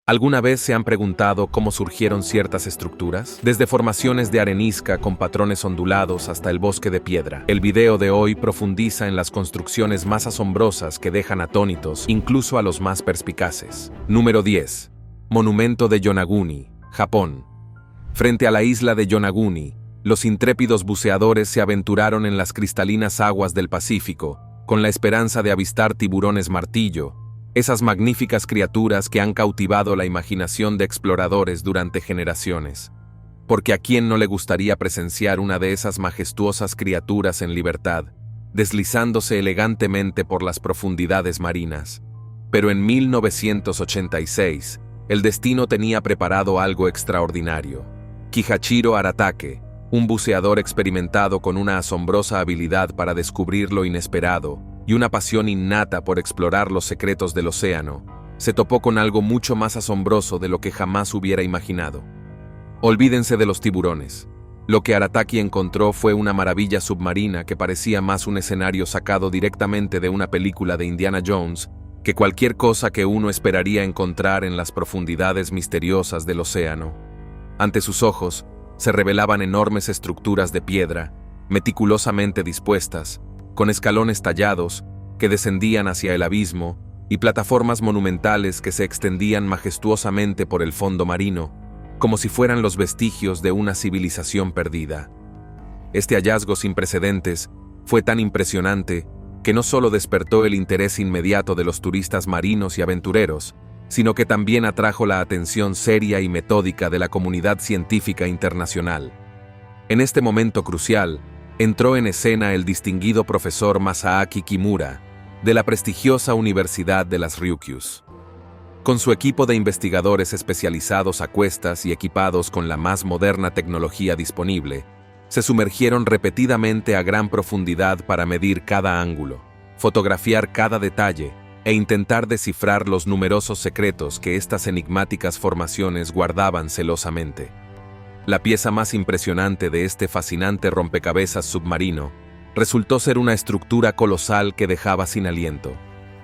¿Alguna vez se han preguntado cómo surgieron ciertas estructuras? Desde formaciones de arenisca con patrones ondulados hasta el bosque de piedra. El video de hoy profundiza en las construcciones más asombrosas que dejan atónitos incluso a los más perspicaces. Número 10. Monumento de Yonaguni, Japón. Frente a la isla de Yonaguni, los intrépidos buceadores se aventuraron en las cristalinas aguas del Pacífico, con la esperanza de avistar tiburones martillo, esas magníficas criaturas que han cautivado la imaginación de exploradores durante generaciones. Porque a quién no le gustaría presenciar una de esas majestuosas criaturas en libertad, deslizándose elegantemente por las profundidades marinas. Pero en 1986, el destino tenía preparado algo extraordinario. Kihachiro Aratake, un buceador experimentado con una asombrosa habilidad para descubrir lo inesperado y una pasión innata por explorar los secretos del océano, se topó con algo mucho más asombroso de lo que jamás hubiera imaginado. Olvídense de los tiburones. Lo que Aratake encontró fue una maravilla submarina que parecía más un escenario sacado directamente de una película de Indiana Jones que cualquier cosa que uno esperaría encontrar en las profundidades misteriosas del océano. Ante sus ojos, se revelaban enormes estructuras de piedra, meticulosamente dispuestas, con escalones tallados que descendían hacia el abismo y plataformas monumentales que se extendían majestuosamente por el fondo marino, como si fueran los vestigios de una civilización perdida. Este hallazgo sin precedentes fue tan impresionante que no solo despertó el interés inmediato de los turistas marinos y aventureros, sino que también atrajo la atención seria y metódica de la comunidad científica internacional. En este momento crucial, entró en escena el distinguido profesor Masaaki Kimura, de la prestigiosa Universidad de las Ryukyus. Con su equipo de investigadores especializados a cuestas y equipados con la más moderna tecnología disponible, se sumergieron repetidamente a gran profundidad para medir cada ángulo, fotografiar cada detalle e intentar descifrar los numerosos secretos que estas enigmáticas formaciones guardaban celosamente. La pieza más impresionante de este fascinante rompecabezas submarino resultó ser una estructura colosal que dejaba sin aliento.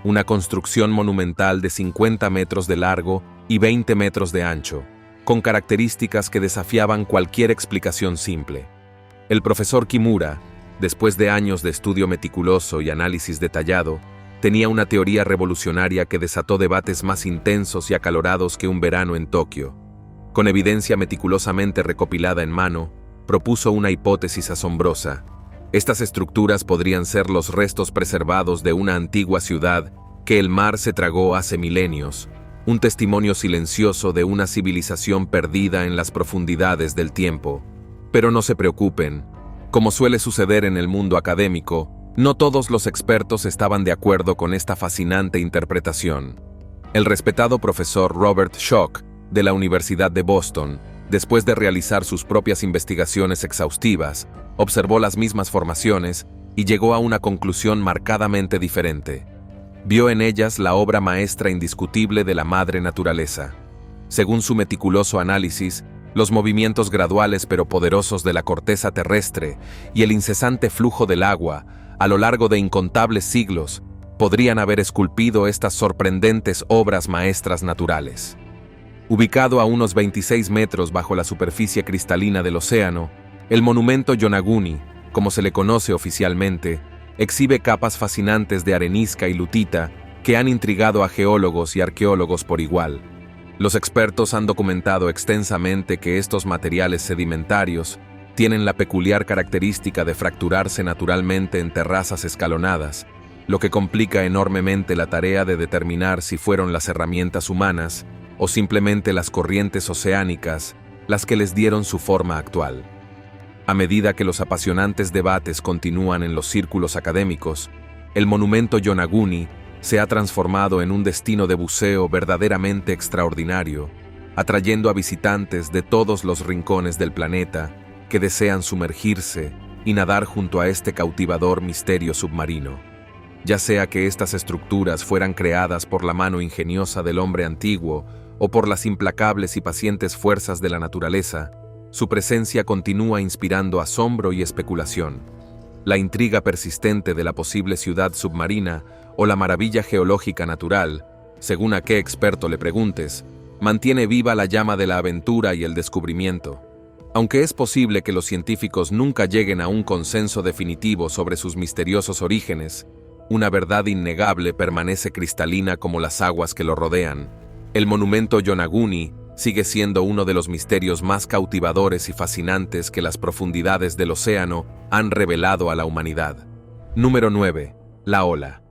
Una construcción monumental de 50 metros de largo y 20 metros de ancho, con características que desafiaban cualquier explicación simple. El profesor Kimura, después de años de estudio meticuloso y análisis detallado, tenía una teoría revolucionaria que desató debates más intensos y acalorados que un verano en Tokio. Con evidencia meticulosamente recopilada en mano, propuso una hipótesis asombrosa. Estas estructuras podrían ser los restos preservados de una antigua ciudad que el mar se tragó hace milenios, un testimonio silencioso de una civilización perdida en las profundidades del tiempo. Pero no se preocupen, como suele suceder en el mundo académico, no todos los expertos estaban de acuerdo con esta fascinante interpretación. El respetado profesor Robert Schoch, de la Universidad de Boston, después de realizar sus propias investigaciones exhaustivas, observó las mismas formaciones y llegó a una conclusión marcadamente diferente. Vio en ellas la obra maestra indiscutible de la madre naturaleza. Según su meticuloso análisis, los movimientos graduales pero poderosos de la corteza terrestre y el incesante flujo del agua, a lo largo de incontables siglos, podrían haber esculpido estas sorprendentes obras maestras naturales. Ubicado a unos 26 metros bajo la superficie cristalina del océano, el monumento Yonaguni, como se le conoce oficialmente, exhibe capas fascinantes de arenisca y lutita que han intrigado a geólogos y arqueólogos por igual. Los expertos han documentado extensamente que estos materiales sedimentarios tienen la peculiar característica de fracturarse naturalmente en terrazas escalonadas, lo que complica enormemente la tarea de determinar si fueron las herramientas humanas o simplemente las corrientes oceánicas las que les dieron su forma actual. A medida que los apasionantes debates continúan en los círculos académicos, el monumento Yonaguni se ha transformado en un destino de buceo verdaderamente extraordinario, atrayendo a visitantes de todos los rincones del planeta que desean sumergirse y nadar junto a este cautivador misterio submarino. Ya sea que estas estructuras fueran creadas por la mano ingeniosa del hombre antiguo o por las implacables y pacientes fuerzas de la naturaleza, su presencia continúa inspirando asombro y especulación. La intriga persistente de la posible ciudad submarina o la maravilla geológica natural, según a qué experto le preguntes, mantiene viva la llama de la aventura y el descubrimiento. Aunque es posible que los científicos nunca lleguen a un consenso definitivo sobre sus misteriosos orígenes, una verdad innegable permanece cristalina como las aguas que lo rodean. El monumento Yonaguni sigue siendo uno de los misterios más cautivadores y fascinantes que las profundidades del océano han revelado a la humanidad. Número 9. La Ola.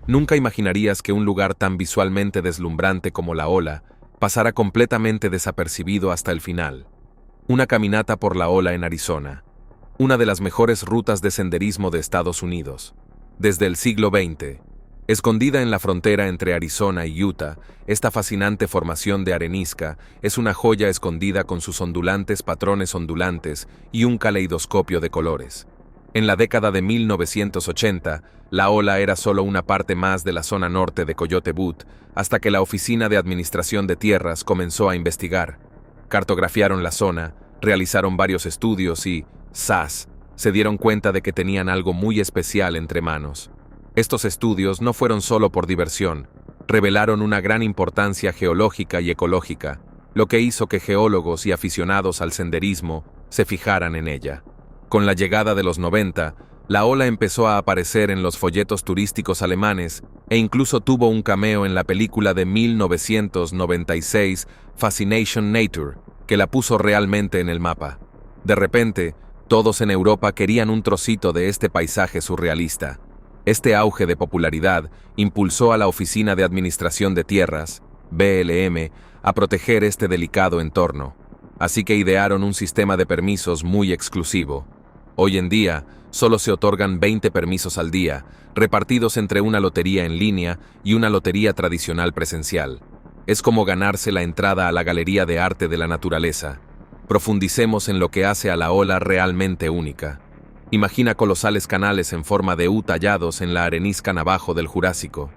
Nunca imaginarías que un lugar tan visualmente deslumbrante como La Ola pasara completamente desapercibido hasta el final. Una caminata por La Ola en Arizona, una de las mejores rutas de senderismo de Estados Unidos. Desde el siglo XX, escondida en la frontera entre Arizona y Utah, esta fascinante formación de arenisca es una joya escondida con sus ondulantes patrones ondulantes y un caleidoscopio de colores. En la década de 1980, La Ola era solo una parte más de la zona norte de Coyote Butte, hasta que la Oficina de Administración de Tierras comenzó a investigar. Cartografiaron la zona, realizaron varios estudios y, ¡zas!, se dieron cuenta de que tenían algo muy especial entre manos. Estos estudios no fueron solo por diversión, revelaron una gran importancia geológica y ecológica, lo que hizo que geólogos y aficionados al senderismo se fijaran en ella. Con la llegada de los 90, La Ola empezó a aparecer en los folletos turísticos alemanes e incluso tuvo un cameo en la película de 1996 Fascination Nature, que la puso realmente en el mapa. De repente, todos en Europa querían un trocito de este paisaje surrealista. Este auge de popularidad impulsó a la Oficina de Administración de Tierras, BLM, a proteger este delicado entorno. Así que idearon un sistema de permisos muy exclusivo. Hoy en día, solo se otorgan 20 permisos al día, repartidos entre una lotería en línea y una lotería tradicional presencial. Es como ganarse la entrada a la Galería de Arte de la Naturaleza. Profundicemos en lo que hace a La Ola realmente única. Imagina colosales canales en forma de U tallados en la arenisca navajo del Jurásico.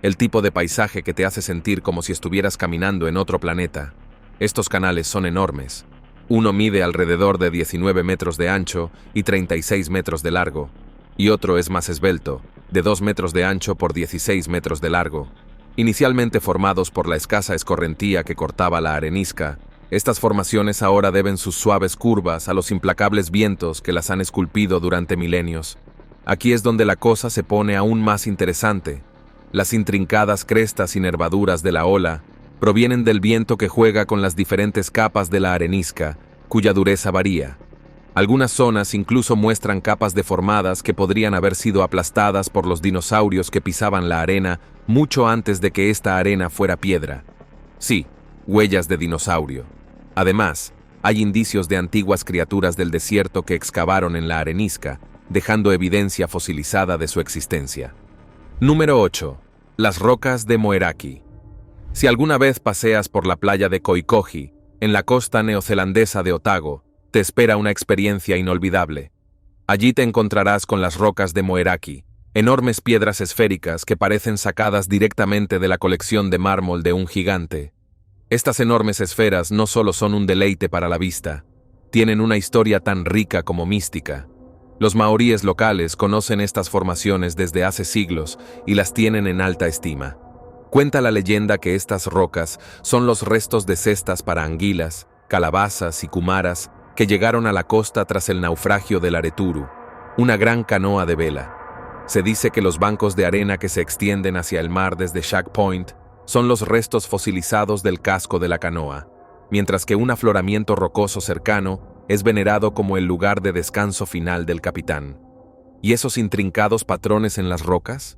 El tipo de paisaje que te hace sentir como si estuvieras caminando en otro planeta. Estos canales son enormes. Uno mide alrededor de 19 metros de ancho y 36 metros de largo, y otro es más esbelto, de 2 metros de ancho por 16 metros de largo. Inicialmente formados por la escasa escorrentía que cortaba la arenisca, estas formaciones ahora deben sus suaves curvas a los implacables vientos que las han esculpido durante milenios. Aquí es donde la cosa se pone aún más interesante. Las intrincadas crestas y nervaduras de La Ola provienen del viento que juega con las diferentes capas de la arenisca, cuya dureza varía. Algunas zonas incluso muestran capas deformadas que podrían haber sido aplastadas por los dinosaurios que pisaban la arena mucho antes de que esta arena fuera piedra. Sí, huellas de dinosaurio. Además, hay indicios de antiguas criaturas del desierto que excavaron en la arenisca, dejando evidencia fosilizada de su existencia. Número 8. Las rocas de Moeraki. Si alguna vez paseas por la playa de Koikoji, en la costa neozelandesa de Otago, te espera una experiencia inolvidable. Allí te encontrarás con las rocas de Moeraki, enormes piedras esféricas que parecen sacadas directamente de la colección de mármol de un gigante. Estas enormes esferas no solo son un deleite para la vista, tienen una historia tan rica como mística. Los maoríes locales conocen estas formaciones desde hace siglos y las tienen en alta estima. Cuenta la leyenda que estas rocas son los restos de cestas para anguilas, calabazas y cumaras que llegaron a la costa tras el naufragio del Areturu, una gran canoa de vela. Se dice que los bancos de arena que se extienden hacia el mar desde Shag Point son los restos fosilizados del casco de la canoa, mientras que un afloramiento rocoso cercano es venerado como el lugar de descanso final del capitán. ¿Y esos intrincados patrones en las rocas?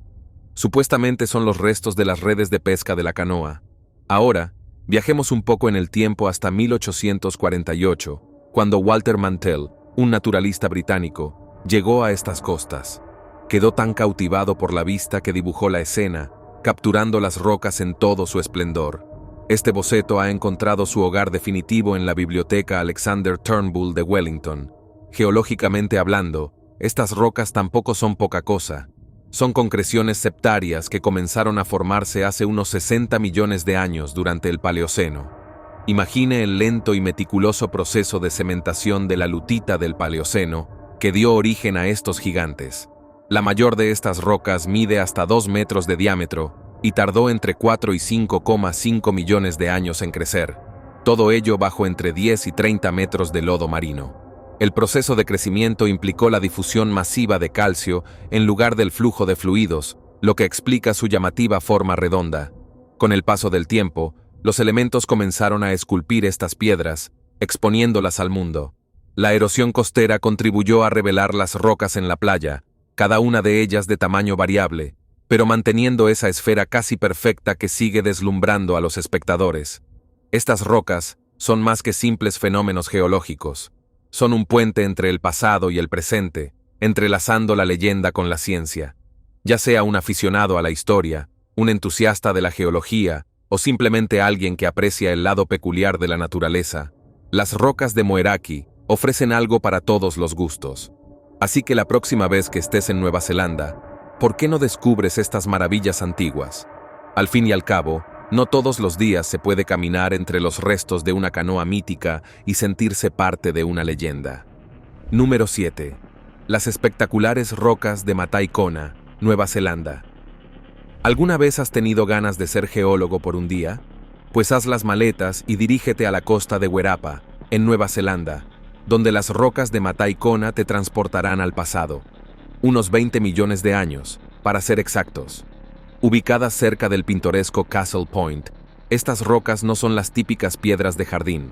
Supuestamente son los restos de las redes de pesca de la canoa. Ahora, viajemos un poco en el tiempo hasta 1848, cuando Walter Mantell, un naturalista británico, llegó a estas costas. Quedó tan cautivado por la vista que dibujó la escena, capturando las rocas en todo su esplendor. Este boceto ha encontrado su hogar definitivo en la Biblioteca Alexander Turnbull de Wellington. Geológicamente hablando, estas rocas tampoco son poca cosa. Son concreciones septarias que comenzaron a formarse hace unos 60 millones de años durante el Paleoceno. Imagine el lento y meticuloso proceso de cementación de la lutita del Paleoceno que dio origen a estos gigantes. La mayor de estas rocas mide hasta 2 metros de diámetro y tardó entre 4 y 5,5 millones de años en crecer, todo ello bajo entre 10 y 30 metros de lodo marino. El proceso de crecimiento implicó la difusión masiva de calcio en lugar del flujo de fluidos, lo que explica su llamativa forma redonda. Con el paso del tiempo, los elementos comenzaron a esculpir estas piedras, exponiéndolas al mundo. La erosión costera contribuyó a revelar las rocas en la playa, cada una de ellas de tamaño variable, pero manteniendo esa esfera casi perfecta que sigue deslumbrando a los espectadores. Estas rocas son más que simples fenómenos geológicos. Son un puente entre el pasado y el presente, entrelazando la leyenda con la ciencia. Ya sea un aficionado a la historia, un entusiasta de la geología, o simplemente alguien que aprecia el lado peculiar de la naturaleza, las rocas de Moeraki ofrecen algo para todos los gustos. Así que la próxima vez que estés en Nueva Zelanda, ¿por qué no descubres estas maravillas antiguas? Al fin y al cabo, no todos los días se puede caminar entre los restos de una canoa mítica y sentirse parte de una leyenda. Número 7. Las espectaculares rocas de Matai Kona, Nueva Zelanda. ¿Alguna vez has tenido ganas de ser geólogo por un día? Pues haz las maletas y dirígete a la costa de Werapa, en Nueva Zelanda, donde las rocas de Matai Kona te transportarán al pasado. Unos 20 millones de años, para ser exactos. Ubicadas cerca del pintoresco Castle Point, estas rocas no son las típicas piedras de jardín.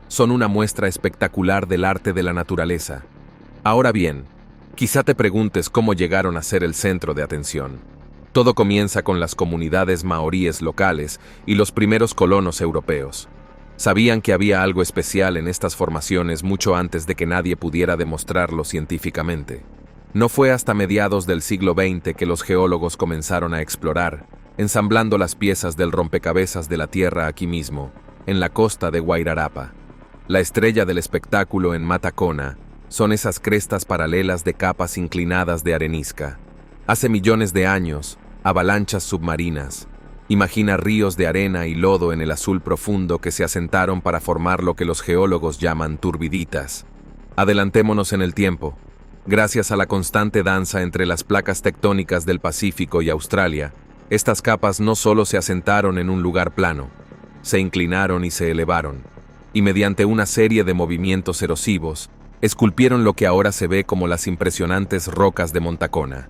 Son una muestra espectacular del arte de la naturaleza. Ahora bien, quizá te preguntes cómo llegaron a ser el centro de atención. Todo comienza con las comunidades maoríes locales y los primeros colonos europeos. Sabían que había algo especial en estas formaciones mucho antes de que nadie pudiera demostrarlo científicamente. No fue hasta mediados del siglo XX que los geólogos comenzaron a explorar, ensamblando las piezas del rompecabezas de la Tierra aquí mismo, en la costa de Wairarapa. La estrella del espectáculo en Mata Kona son esas crestas paralelas de capas inclinadas de arenisca. Hace millones de años, avalanchas submarinas. Imagina ríos de arena y lodo en el azul profundo que se asentaron para formar lo que los geólogos llaman turbiditas. Adelantémonos en el tiempo. Gracias a la constante danza entre las placas tectónicas del Pacífico y Australia, estas capas no solo se asentaron en un lugar plano, se inclinaron y se elevaron, y mediante una serie de movimientos erosivos, esculpieron lo que ahora se ve como las impresionantes rocas de Montacona.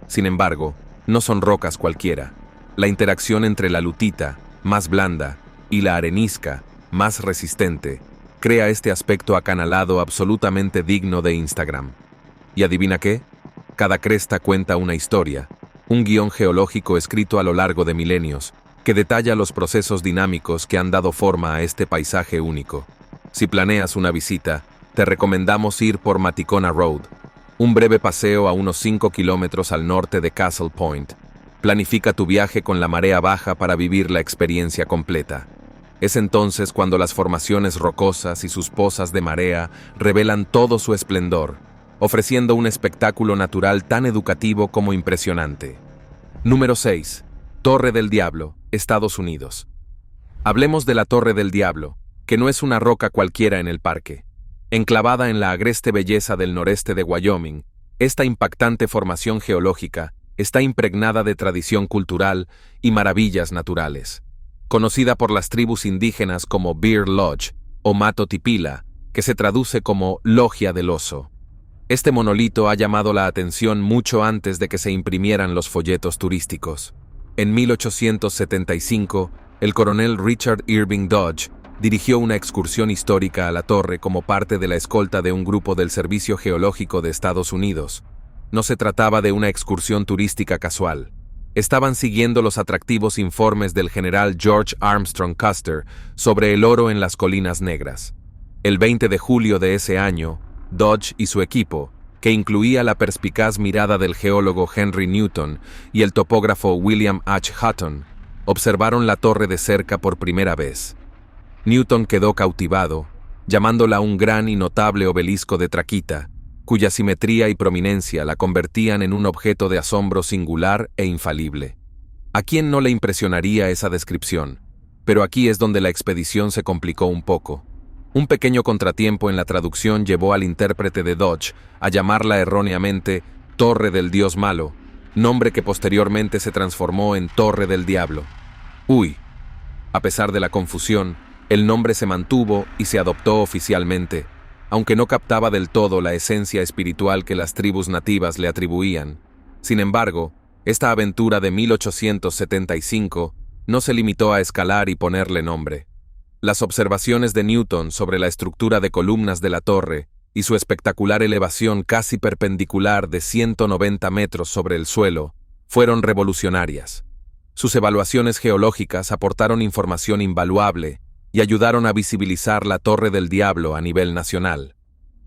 Sin embargo, no son rocas cualquiera. La interacción entre la lutita, más blanda, y la arenisca, más resistente, crea este aspecto acanalado absolutamente digno de Instagram. ¿Y adivina qué? Cada cresta cuenta una historia, un guión geológico escrito a lo largo de milenios, que detalla los procesos dinámicos que han dado forma a este paisaje único. Si planeas una visita, te recomendamos ir por Matikona Road, un breve paseo a unos 5 kilómetros al norte de Castle Point. Planifica tu viaje con la marea baja para vivir la experiencia completa. Es entonces cuando las formaciones rocosas y sus pozas de marea revelan todo su esplendor, ofreciendo un espectáculo natural tan educativo como impresionante. Número 6. Torre del Diablo, Estados Unidos. Hablemos de la Torre del Diablo, que no es una roca cualquiera en el parque. Enclavada en la agreste belleza del noreste de Wyoming, esta impactante formación geológica está impregnada de tradición cultural y maravillas naturales. Conocida por las tribus indígenas como Bear Lodge o Mato Tipila, que se traduce como Logia del Oso. Este monolito ha llamado la atención mucho antes de que se imprimieran los folletos turísticos. En 1875, el coronel Richard Irving Dodge dirigió una excursión histórica a la torre como parte de la escolta de un grupo del Servicio Geológico de Estados Unidos. No se trataba de una excursión turística casual. Estaban siguiendo los atractivos informes del general George Armstrong Custer sobre el oro en las Colinas Negras. El 20 de julio de ese año, Dodge y su equipo, que incluía la perspicaz mirada del geólogo Henry Newton y el topógrafo William H. Hutton, observaron la torre de cerca por primera vez. Newton quedó cautivado, llamándola un gran y notable obelisco de traquita, cuya simetría y prominencia la convertían en un objeto de asombro singular e infalible. ¿A quién no le impresionaría esa descripción? Pero aquí es donde la expedición se complicó un poco. Un pequeño contratiempo en la traducción llevó al intérprete de Dodge a llamarla erróneamente Torre del Dios Malo, nombre que posteriormente se transformó en Torre del Diablo. Uy. A pesar de la confusión, el nombre se mantuvo y se adoptó oficialmente, aunque no captaba del todo la esencia espiritual que las tribus nativas le atribuían. Sin embargo, esta aventura de 1875 no se limitó a escalar y ponerle nombre. Las observaciones de Newton sobre la estructura de columnas de la torre y su espectacular elevación casi perpendicular de 190 metros sobre el suelo fueron revolucionarias. Sus evaluaciones geológicas aportaron información invaluable y ayudaron a visibilizar la Torre del Diablo a nivel nacional.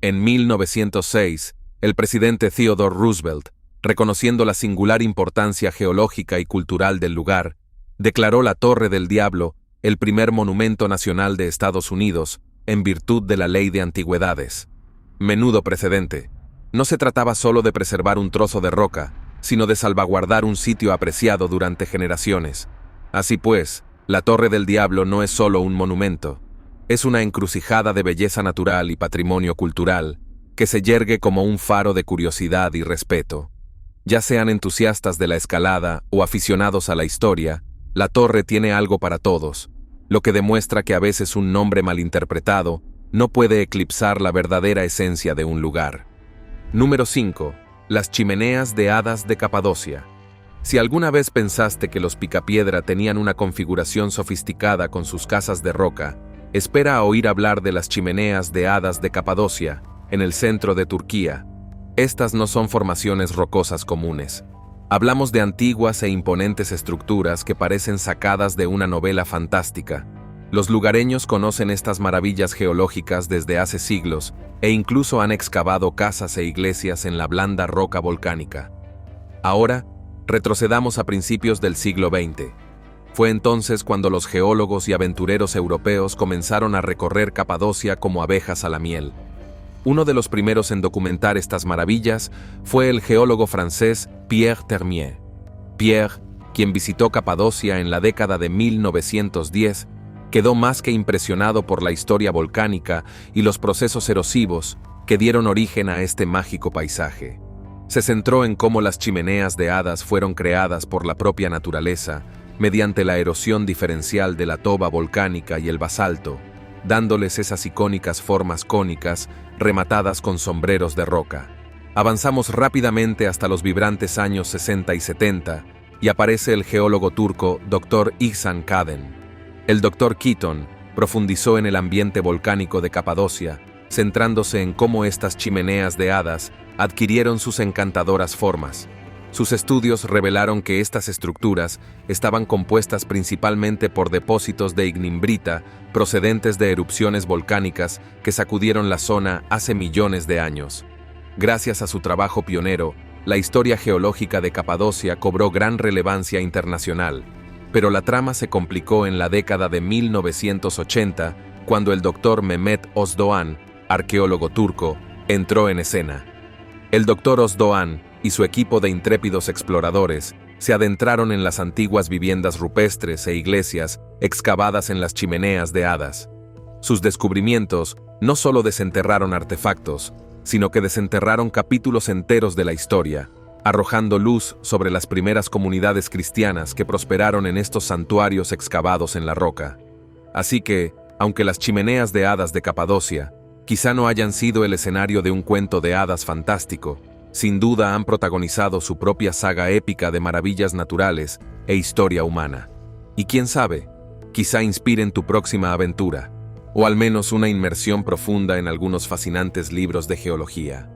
En 1906, el presidente Theodore Roosevelt, reconociendo la singular importancia geológica y cultural del lugar, declaró la Torre del Diablo el primer monumento nacional de Estados Unidos en virtud de la Ley de Antigüedades. Menudo precedente. No se trataba solo de preservar un trozo de roca, sino de salvaguardar un sitio apreciado durante generaciones. Así pues, la Torre del Diablo no es solo un monumento, es una encrucijada de belleza natural y patrimonio cultural que se yergue como un faro de curiosidad y respeto. Ya sean entusiastas de la escalada o aficionados a la historia, la torre tiene algo para todos, lo que demuestra que a veces un nombre malinterpretado no puede eclipsar la verdadera esencia de un lugar. Número 5. Las chimeneas de hadas de Capadocia. Si alguna vez pensaste que los Picapiedra tenían una configuración sofisticada con sus casas de roca, espera a oír hablar de las chimeneas de hadas de Capadocia, en el centro de Turquía. Estas no son formaciones rocosas comunes. Hablamos de antiguas e imponentes estructuras que parecen sacadas de una novela fantástica. Los lugareños conocen estas maravillas geológicas desde hace siglos e incluso han excavado casas e iglesias en la blanda roca volcánica. Ahora, retrocedamos a principios del siglo XX. Fue entonces cuando los geólogos y aventureros europeos comenzaron a recorrer Capadocia como abejas a la miel. Uno de los primeros en documentar estas maravillas fue el geólogo francés Pierre Termier. Pierre, quien visitó Capadocia en la década de 1910, quedó más que impresionado por la historia volcánica y los procesos erosivos que dieron origen a este mágico paisaje. Se centró en cómo las chimeneas de hadas fueron creadas por la propia naturaleza mediante la erosión diferencial de la toba volcánica y el basalto, dándoles esas icónicas formas cónicas rematadas con sombreros de roca. Avanzamos rápidamente hasta los vibrantes años 60 y 70 y aparece el geólogo turco Dr. Ihsan Kaden. El Dr. Keaton profundizó en el ambiente volcánico de Capadocia, centrándose en cómo estas chimeneas de hadas adquirieron sus encantadoras formas. Sus estudios revelaron que estas estructuras estaban compuestas principalmente por depósitos de ignimbrita procedentes de erupciones volcánicas que sacudieron la zona hace millones de años. Gracias a su trabajo pionero, la historia geológica de Capadocia cobró gran relevancia internacional, pero la trama se complicó en la década de 1980, cuando el Dr. Mehmet Özdoğan, arqueólogo turco, entró en escena. El Dr. Özdoğan y su equipo de intrépidos exploradores se adentraron en las antiguas viviendas rupestres e iglesias excavadas en las chimeneas de hadas. Sus descubrimientos no solo desenterraron artefactos, sino que desenterraron capítulos enteros de la historia, arrojando luz sobre las primeras comunidades cristianas que prosperaron en estos santuarios excavados en la roca. Así que, aunque las chimeneas de hadas de Capadocia quizá no hayan sido el escenario de un cuento de hadas fantástico, sin duda han protagonizado su propia saga épica de maravillas naturales e historia humana. Y quién sabe, quizá inspiren tu próxima aventura, o al menos una inmersión profunda en algunos fascinantes libros de geología.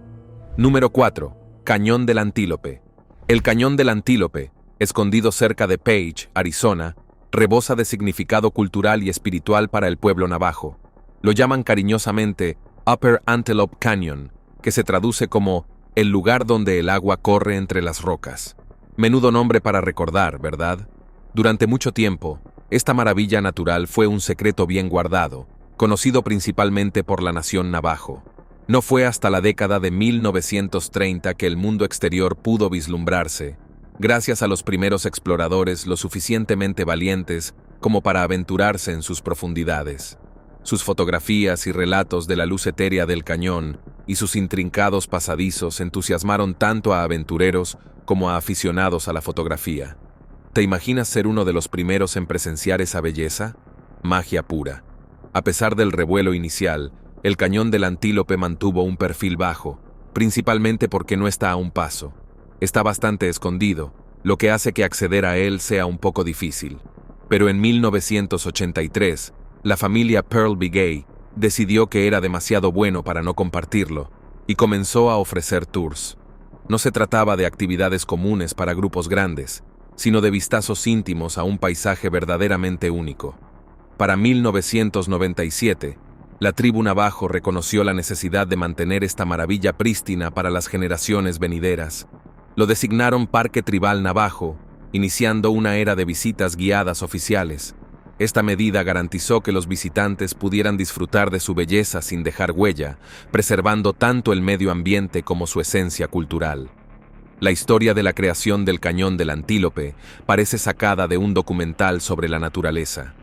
Número 4. Cañón del Antílope. El Cañón del Antílope, escondido cerca de Page, Arizona, rebosa de significado cultural y espiritual para el pueblo navajo. Lo llaman cariñosamente Upper Antelope Canyon, que se traduce como el lugar donde el agua corre entre las rocas. Menudo nombre para recordar, ¿verdad? Durante mucho tiempo, esta maravilla natural fue un secreto bien guardado, conocido principalmente por la nación navajo. No fue hasta la década de 1930 que el mundo exterior pudo vislumbrarse, gracias a los primeros exploradores lo suficientemente valientes como para aventurarse en sus profundidades. Sus fotografías y relatos de la luz etérea del cañón y sus intrincados pasadizos entusiasmaron tanto a aventureros como a aficionados a la fotografía. ¿Te imaginas ser uno de los primeros en presenciar esa belleza? Magia pura. A pesar del revuelo inicial, el cañón del Antílope mantuvo un perfil bajo, principalmente porque no está a un paso. Está bastante escondido, lo que hace que acceder a él sea un poco difícil. Pero en 1983, la familia Pearl Begay decidió que era demasiado bueno para no compartirlo, y comenzó a ofrecer tours. No se trataba de actividades comunes para grupos grandes, sino de vistazos íntimos a un paisaje verdaderamente único. Para 1997, la tribu Navajo reconoció la necesidad de mantener esta maravilla prístina para las generaciones venideras. Lo designaron Parque Tribal Navajo, iniciando una era de visitas guiadas oficiales. Esta medida garantizó que los visitantes pudieran disfrutar de su belleza sin dejar huella, preservando tanto el medio ambiente como su esencia cultural. La historia de la creación del Cañón del Antílope parece sacada de un documental sobre la naturaleza.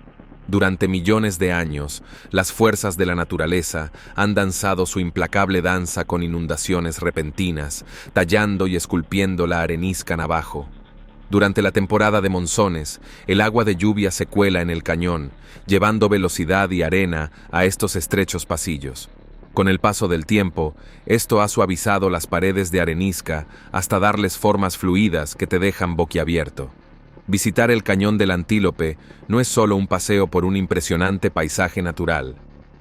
Durante millones de años, las fuerzas de la naturaleza han danzado su implacable danza con inundaciones repentinas, tallando y esculpiendo la arenisca Navajo. Durante la temporada de monzones, el agua de lluvia se cuela en el cañón, llevando velocidad y arena a estos estrechos pasillos. Con el paso del tiempo, esto ha suavizado las paredes de arenisca hasta darles formas fluidas que te dejan boquiabierto. Visitar el Cañón del Antílope no es solo un paseo por un impresionante paisaje natural.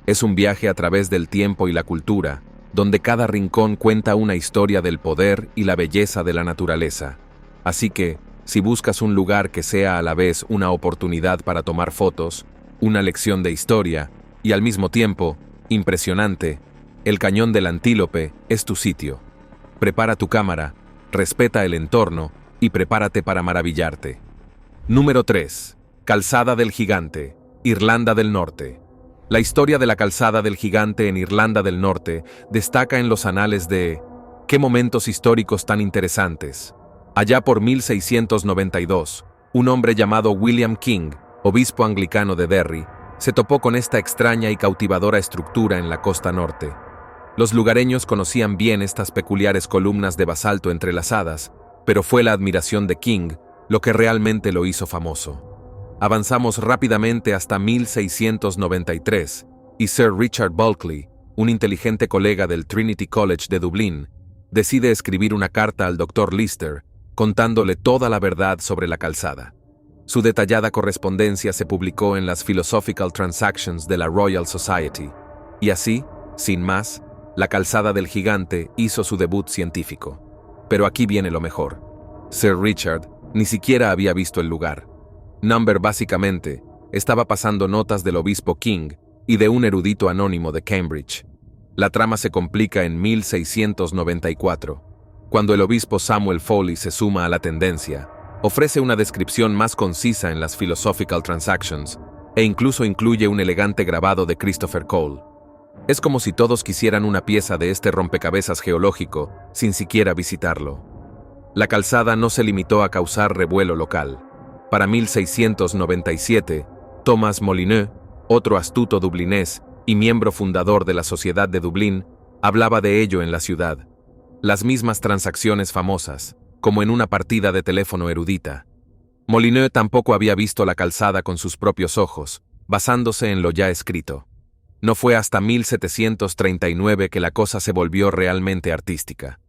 Es un viaje a través del tiempo y la cultura, donde cada rincón cuenta una historia del poder y la belleza de la naturaleza. Así que, si buscas un lugar que sea a la vez una oportunidad para tomar fotos, una lección de historia y al mismo tiempo, impresionante, el Cañón del Antílope es tu sitio. Prepara tu cámara, respeta el entorno y prepárate para maravillarte. Número 3. Calzada del Gigante, Irlanda del Norte. La historia de la Calzada del Gigante en Irlanda del Norte destaca en los anales de «¡Qué momentos históricos tan interesantes!». Allá por 1692, un hombre llamado William King, obispo anglicano de Derry, se topó con esta extraña y cautivadora estructura en la costa norte. Los lugareños conocían bien estas peculiares columnas de basalto entrelazadas, pero fue la admiración de King lo que realmente lo hizo famoso. Avanzamos rápidamente hasta 1693, y Sir Richard Bulkley, un inteligente colega del Trinity College de Dublín, decide escribir una carta al Dr. Lister, contándole toda la verdad sobre la calzada. Su detallada correspondencia se publicó en las Philosophical Transactions de la Royal Society, y así, sin más, la Calzada del Gigante hizo su debut científico. Pero aquí viene lo mejor. Sir Richard ni siquiera había visto el lugar. Number básicamente estaba pasando notas del obispo King y de un erudito anónimo de Cambridge. La trama se complica en 1694, cuando el obispo Samuel Foley se suma a la tendencia, ofrece una descripción más concisa en las Philosophical Transactions e incluso incluye un elegante grabado de Christopher Cole. Es como si todos quisieran una pieza de este rompecabezas geológico sin siquiera visitarlo. La calzada no se limitó a causar revuelo local. Para 1697, Thomas Molyneux, otro astuto dublinés y miembro fundador de la Sociedad de Dublín, hablaba de ello en la ciudad. Las mismas transacciones famosas, como en una partida de teléfono erudita. Molyneux tampoco había visto la calzada con sus propios ojos, basándose en lo ya escrito. No fue hasta 1739 que la cosa se volvió realmente artística.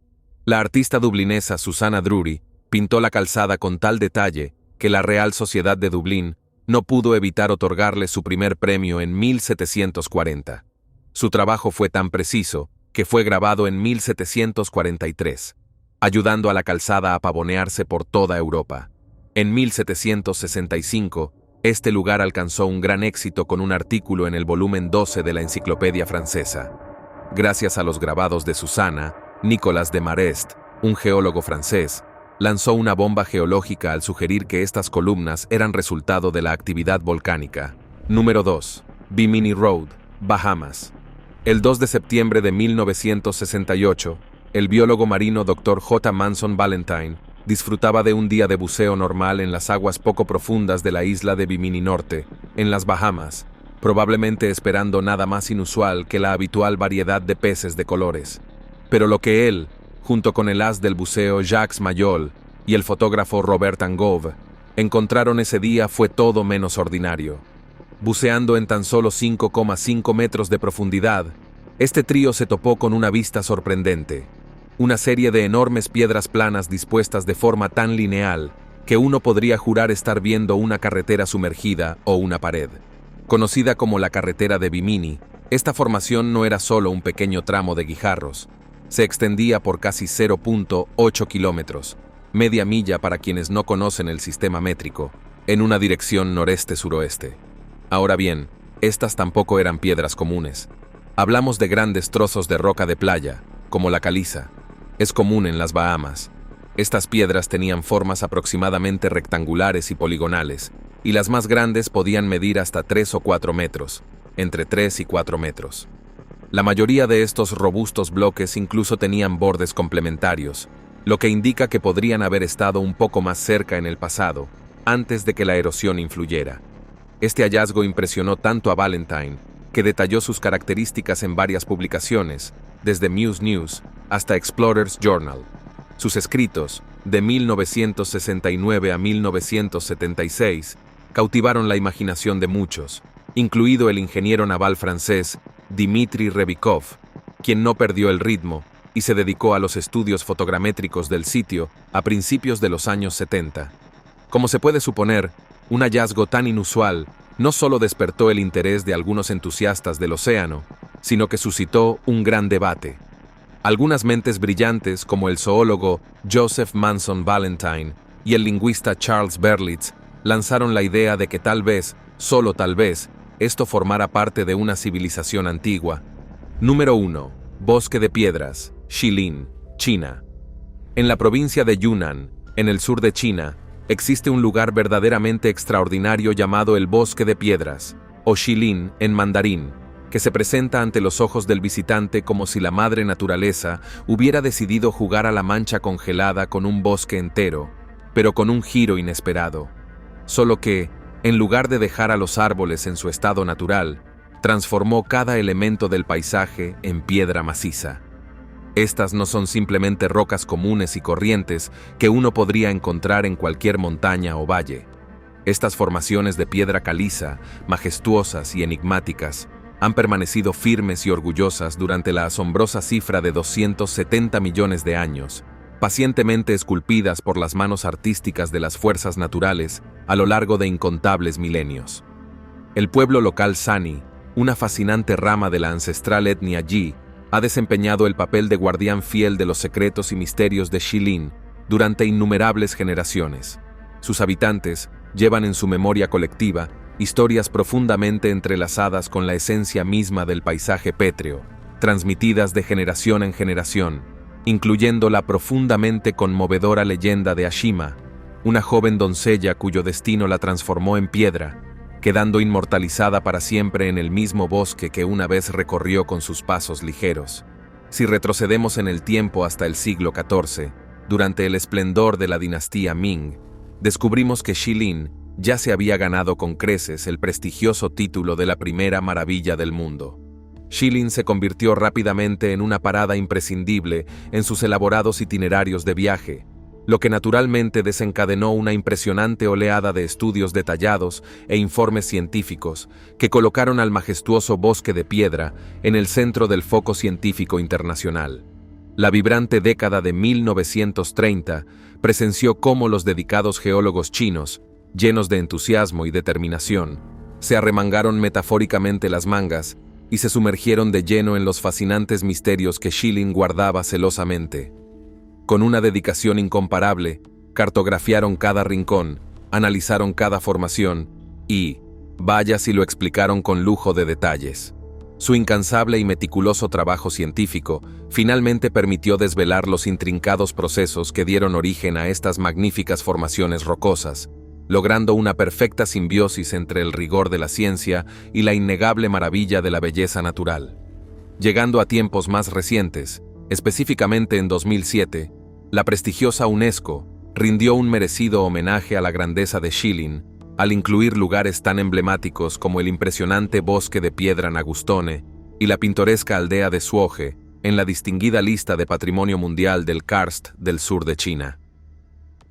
La artista dublinesa Susanna Drury pintó la calzada con tal detalle que la Real Sociedad de Dublín no pudo evitar otorgarle su primer premio en 1740. Su trabajo fue tan preciso que fue grabado en 1743, ayudando a la calzada a pavonearse por toda Europa. En 1765, este lugar alcanzó un gran éxito con un artículo en el volumen 12 de la Enciclopedia Francesa. Gracias a los grabados de Susanna, Nicolas de Marest, un geólogo francés, lanzó una bomba geológica al sugerir que estas columnas eran resultado de la actividad volcánica. Número 2. Bimini Road, Bahamas. El 2 de septiembre de 1968, el biólogo marino Dr. J. Manson Valentine disfrutaba de un día de buceo normal en las aguas poco profundas de la isla de Bimini Norte, en las Bahamas, probablemente esperando nada más inusual que la habitual variedad de peces de colores. Pero lo que él, junto con el as del buceo Jacques Mayol y el fotógrafo Robert Angove, encontraron ese día fue todo menos ordinario. Buceando en tan solo 5,5 metros de profundidad, este trío se topó con una vista sorprendente. Una serie de enormes piedras planas dispuestas de forma tan lineal que uno podría jurar estar viendo una carretera sumergida o una pared. Conocida como la carretera de Bimini, esta formación no era solo un pequeño tramo de guijarros. Se extendía por casi 0,8 kilómetros, media milla para quienes no conocen el sistema métrico, en una dirección noreste-suroeste. Ahora bien, estas tampoco eran piedras comunes. Hablamos de grandes trozos de roca de playa, como la caliza. Es común en las Bahamas. Estas piedras tenían formas aproximadamente rectangulares y poligonales, y las más grandes podían medir hasta 3 o 4 metros, entre 3 y 4 metros. La mayoría de estos robustos bloques incluso tenían bordes complementarios, lo que indica que podrían haber estado un poco más cerca en el pasado, antes de que la erosión influyera. Este hallazgo impresionó tanto a Valentine, que detalló sus características en varias publicaciones, desde Muse News hasta Explorer's Journal. Sus escritos, de 1969 a 1976, cautivaron la imaginación de muchos, incluido el ingeniero naval francés Dmitry Rybakov, quien no perdió el ritmo y se dedicó a los estudios fotogramétricos del sitio a principios de los años 70. Como se puede suponer, un hallazgo tan inusual no solo despertó el interés de algunos entusiastas del océano, sino que suscitó un gran debate. Algunas mentes brillantes, como el zoólogo Joseph Manson Valentine y el lingüista Charles Berlitz, lanzaron la idea de que tal vez, solo tal vez, esto formara parte de una civilización antigua. Número 1. Bosque de piedras, Shilin, China. En la provincia de Yunnan, en el sur de China, existe un lugar verdaderamente extraordinario llamado el Bosque de Piedras, o Shilin en mandarín, que se presenta ante los ojos del visitante como si la madre naturaleza hubiera decidido jugar a la mancha congelada con un bosque entero, pero con un giro inesperado. Solo que, en lugar de dejar a los árboles en su estado natural, transformó cada elemento del paisaje en piedra maciza. Estas no son simplemente rocas comunes y corrientes que uno podría encontrar en cualquier montaña o valle. Estas formaciones de piedra caliza, majestuosas y enigmáticas, han permanecido firmes y orgullosas durante la asombrosa cifra de 270 millones de años, pacientemente esculpidas por las manos artísticas de las fuerzas naturales a lo largo de incontables milenios. El pueblo local Sani, una fascinante rama de la ancestral etnia Yi, ha desempeñado el papel de guardián fiel de los secretos y misterios de Shilin durante innumerables generaciones. Sus habitantes llevan en su memoria colectiva historias profundamente entrelazadas con la esencia misma del paisaje pétreo, transmitidas de generación en generación, incluyendo la profundamente conmovedora leyenda de Ashima, una joven doncella cuyo destino la transformó en piedra, quedando inmortalizada para siempre en el mismo bosque que una vez recorrió con sus pasos ligeros. Si retrocedemos en el tiempo hasta el siglo XIV, durante el esplendor de la dinastía Ming, descubrimos que Shilin ya se había ganado con creces el prestigioso título de la primera maravilla del mundo. Shilin se convirtió rápidamente en una parada imprescindible en sus elaborados itinerarios de viaje, lo que naturalmente desencadenó una impresionante oleada de estudios detallados e informes científicos que colocaron al majestuoso bosque de piedra en el centro del foco científico internacional. La vibrante década de 1930 presenció cómo los dedicados geólogos chinos, llenos de entusiasmo y determinación, se arremangaron metafóricamente las mangas y se sumergieron de lleno en los fascinantes misterios que Shilin guardaba celosamente. Con una dedicación incomparable, cartografiaron cada rincón, analizaron cada formación y, vaya si lo explicaron con lujo de detalles. Su incansable y meticuloso trabajo científico finalmente permitió desvelar los intrincados procesos que dieron origen a estas magníficas formaciones rocosas, logrando una perfecta simbiosis entre el rigor de la ciencia y la innegable maravilla de la belleza natural. Llegando a tiempos más recientes, específicamente en 2007, la prestigiosa UNESCO rindió un merecido homenaje a la grandeza de Shilin al incluir lugares tan emblemáticos como el impresionante bosque de piedra Nagustone y la pintoresca aldea de Suoge en la distinguida lista de Patrimonio Mundial del Karst del sur de China.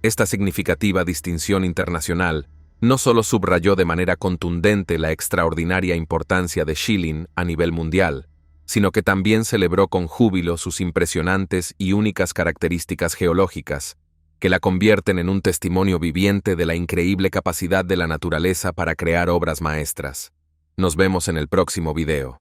Esta significativa distinción internacional no solo subrayó de manera contundente la extraordinaria importancia de Shilin a nivel mundial, sino que también celebró con júbilo sus impresionantes y únicas características geológicas, que la convierten en un testimonio viviente de la increíble capacidad de la naturaleza para crear obras maestras. Nos vemos en el próximo video.